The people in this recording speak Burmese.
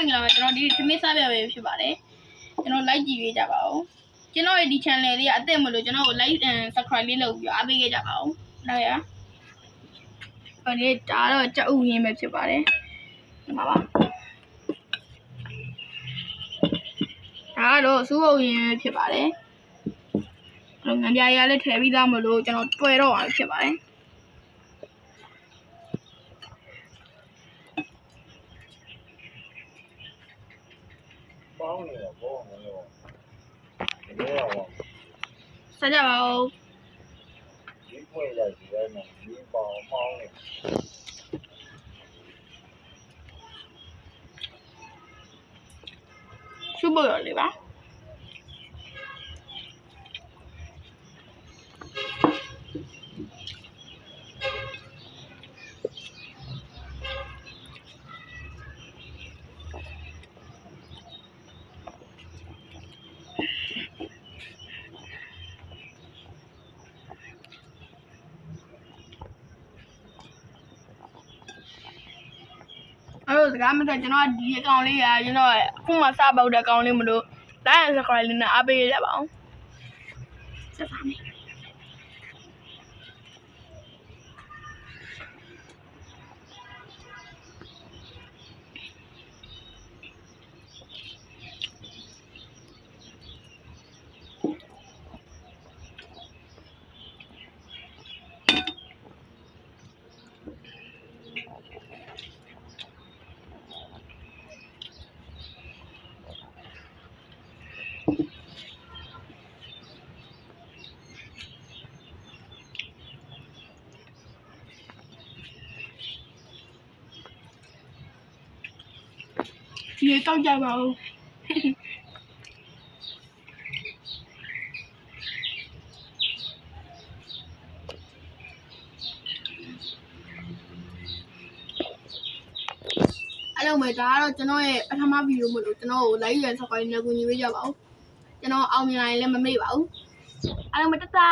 င်္ဂလာပါကျွန်တော်ဒီသမီးစားပြပဲဖြစ်ပါတယ်ကျွန်တော် like ကြည့်ပေးကြပါဦးကျွန်တော်ရဲ့ဒီ channel လေးကအသစ်မလို့ကျွန်တော်ကို like and subscribe လေးလုပ်ပြီးအားပေးခဲ့ကြပါဦးဟုတ်ရဒီဒါတော့ကြောက်ဥရင်းပဲဖြစ်ပါတယ်ဒီမှာပါဒါတော့စူးအုပ်ရင်းဖြစ်ပါတယ်တော့ငံပြားရလည်းထည့်ပြီးသားမလို့ကျွန်တော်တွေ့တော့အောင်ဖြစ်ပါတယ်ဆက်ကြပါဦးဒီဖွင့်လိုက်ဒီထဲမှာဒီပေါင်းပေါင်းနေရှုပ်ပေါ်ရလေပါစကားမဆက်ကျွန်တော်ဒီအကောင့်လေးကကျွန်တော်အခုမှစပေါက်တဲ့အကောင့်လေးမလို့ like and subscribe လေးနဲ့အားပေးကြပါအောင်ဆက်ပါမယ်ရေတောက်ကြပါဦးအဲ့လိုမဲ့ဒါကတော့ကျွန်တော်ရဲ့ပထမဗီဒီယိုမလို့ကျွန်တော်ကို like ရ subscribe နဲ့ကူညီပေးကြပါဦးကျွန်တော်အောင်မြင်လာရင်လည်းမမေ့ပါဘူးအဲ့လိုမဲ့တတာ